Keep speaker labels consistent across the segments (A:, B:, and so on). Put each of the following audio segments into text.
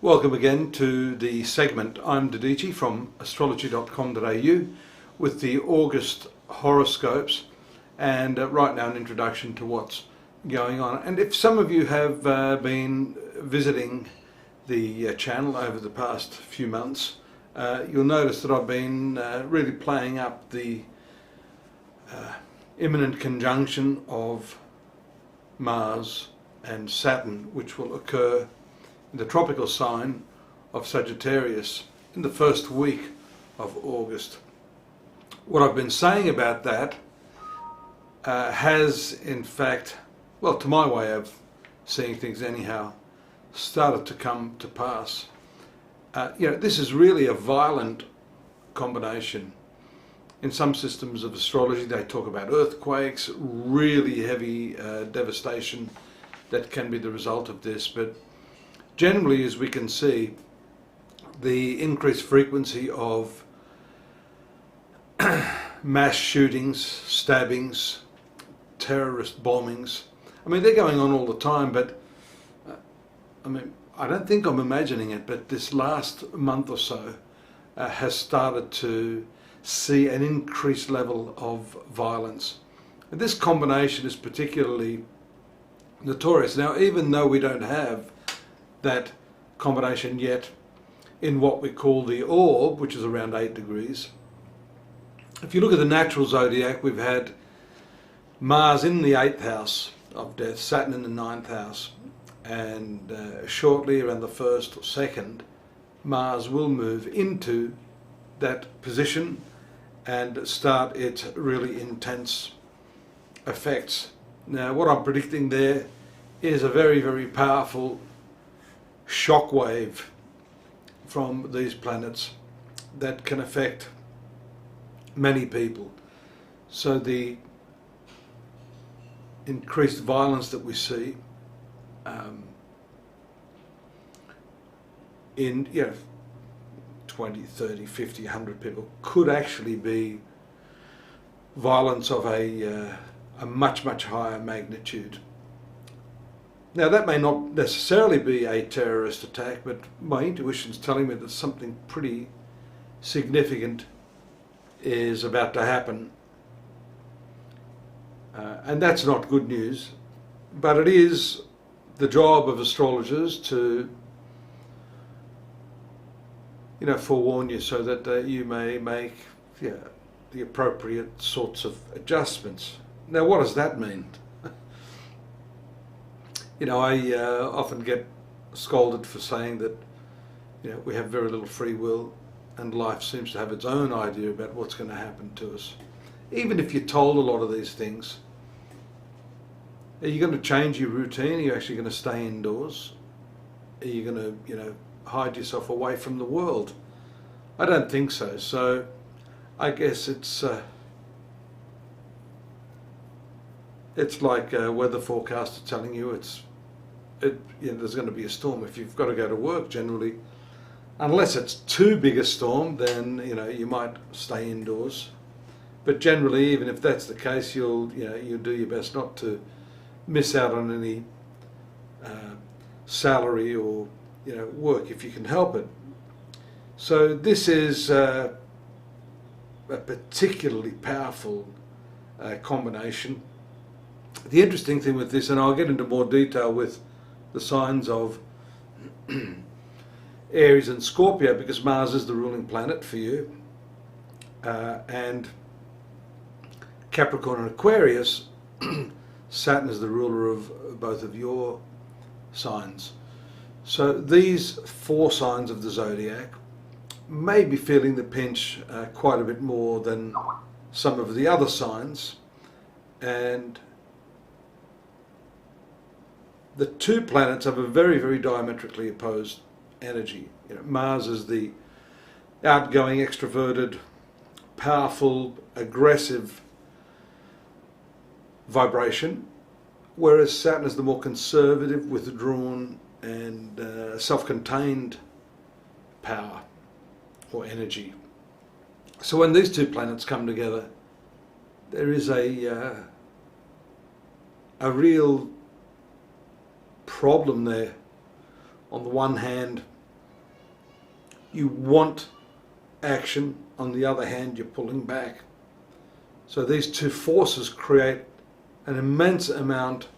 A: Welcome again to the segment. I'm Dadhichi from astrology.com.au with the August horoscopes, and right now an introduction to what's going on. And if some of you have been visiting the channel over the past few months, you'll notice that I've been really playing up the imminent conjunction of Mars and Saturn, which will occur in the tropical sign of Sagittarius in the first week of August. What I've been saying about that has in fact, well, to my way of seeing things anyhow, started to come to pass. This is really a violent combination. In some systems of astrology they talk about earthquakes, really heavy devastation that can be the result of this, but generally, as we can see, the increased frequency of mass shootings, stabbings, terrorist bombings, they're going on all the time, but I don't think I'm imagining it, but this last month or so has started to see an increased level of violence. And this combination is particularly notorious. Now, even though we don't have that combination yet in what we call the orb, which is around 8 degrees. If you look at the natural zodiac, we've had Mars in the 8th house of death, Saturn in the 9th house, and shortly around the 1st or 2nd, Mars will move into that position and start its really intense effects. Now, what I'm predicting there is a very, very powerful shockwave from these planets that can affect many people. So the increased violence that we see in 20, 30, 50, 100 people could actually be violence of a much, much higher magnitude. Now, that may not necessarily be a terrorist attack, but my intuition's telling me that something pretty significant is about to happen. And that's not good news, but it is the job of astrologers to forewarn you so that you may make the appropriate sorts of adjustments. Now, what does that mean? I often get scolded for saying that we have very little free will and life seems to have its own idea about what's going to happen to us. Even if you're told a lot of these things, are you going to change your routine? Are you actually going to stay indoors? Are you going to hide yourself away from the world? I don't think so. So I guess it's like a weather forecaster telling you there's going to be a storm. If you've got to go to work, generally, unless it's too big a storm, then you might stay indoors. But generally, even if that's the case, you'll do your best not to miss out on any salary or work if you can help it. So this is a particularly powerful combination. The interesting thing with this, and I'll get into more detail with the signs of Aries and Scorpio, because Mars is the ruling planet for you, and Capricorn and Aquarius, Saturn is the ruler of both of your signs. So these 4 signs of the zodiac may be feeling the pinch quite a bit more than some of the other signs, and the 2 planets have a very, very diametrically opposed energy. Mars is the outgoing, extroverted, powerful, aggressive vibration, whereas Saturn is the more conservative, withdrawn, and self-contained power or energy. So when these 2 planets come together, there is a real problem there. On the one hand, you want action. On the other hand, you're pulling back. So these two forces create an immense amount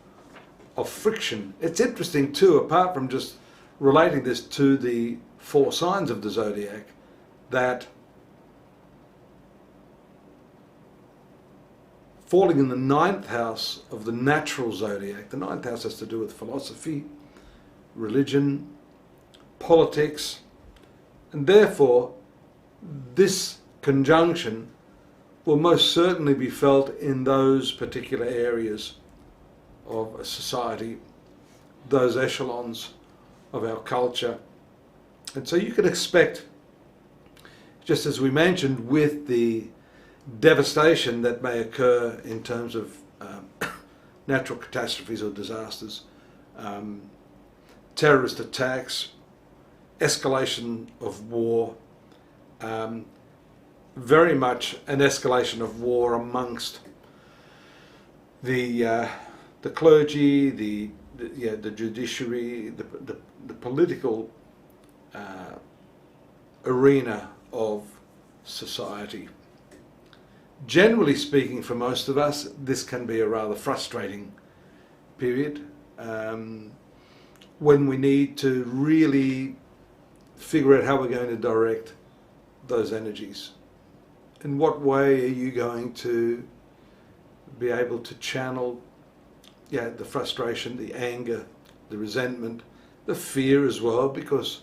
A: of friction. It's interesting too, apart from just relating this to the 4 signs of the zodiac, that falling in the 9th house of the natural zodiac, the 9th house has to do with philosophy, religion, politics, and therefore this conjunction will most certainly be felt in those particular areas of a society, those echelons of our culture. And so you can expect, just as we mentioned, with the devastation that may occur in terms of natural catastrophes or disasters, terrorist attacks, escalation of war, very much an escalation of war amongst the clergy, the judiciary, the political arena of society. Generally speaking, for most of us, this can be a rather frustrating period when we need to really figure out how we're going to direct those energies. In what way are you going to be able to channel the frustration, the anger, the resentment, the fear as well, because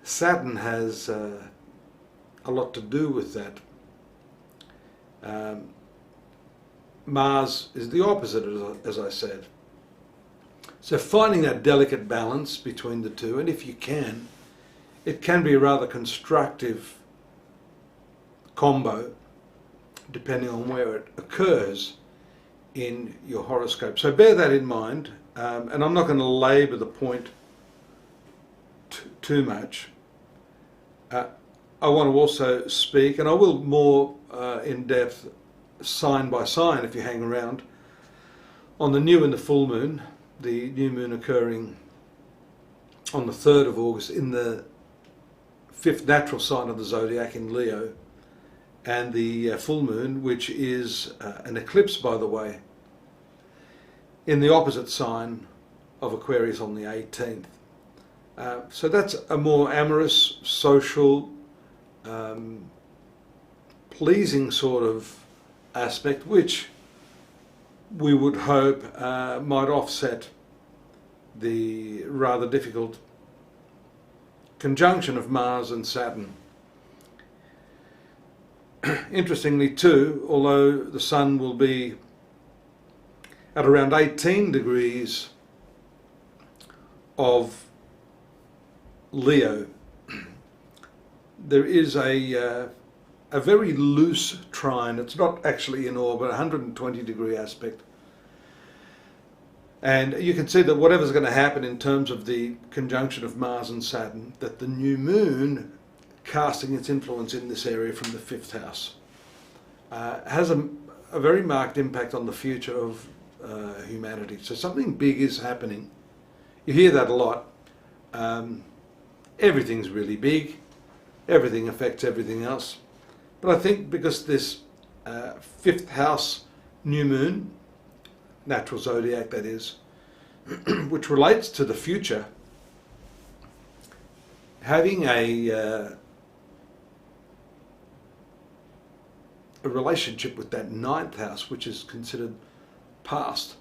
A: Saturn has a lot to do with that. Mars is the opposite, as I said. So finding that delicate balance between the two, and if you can, it can be a rather constructive combo depending on where it occurs in your horoscope. So bear that in mind, and I'm not going to labour the point too much. I want to also speak, and I will more in depth, sign by sign if you hang around, on the new and the full moon. The new moon occurring on the 3rd of August in the 5th natural sign of the zodiac in Leo, and the full moon, which is an eclipse, by the way, in the opposite sign of Aquarius on the 18th. So that's a more amorous, social, pleasing sort of aspect, which we would hope might offset the rather difficult conjunction of Mars and Saturn. Interestingly too, although the Sun will be at around 18 degrees of Leo, there is a very loose trine. It's not actually in orbit, 120 degree aspect. And you can see that whatever's going to happen in terms of the conjunction of Mars and Saturn, that the new moon casting its influence in this area from the 5th house has a very marked impact on the future of humanity. So something big is happening. You hear that a lot. Everything's really big. Everything affects everything else. But I think because this 5th house new moon, natural zodiac that is, which relates to the future, having a relationship with that 9th house, which is considered past,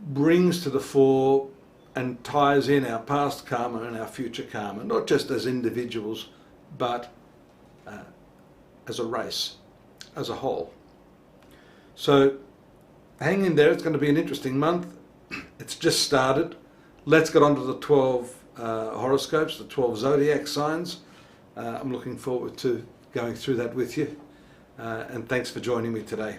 A: brings to the fore and ties in our past karma and our future karma, not just as individuals, but as a race, as a whole. So hang in there, it's going to be an interesting month. It's just started. Let's get on to the 12 horoscopes, the 12 zodiac signs. I'm looking forward to going through that with you. And thanks for joining me today.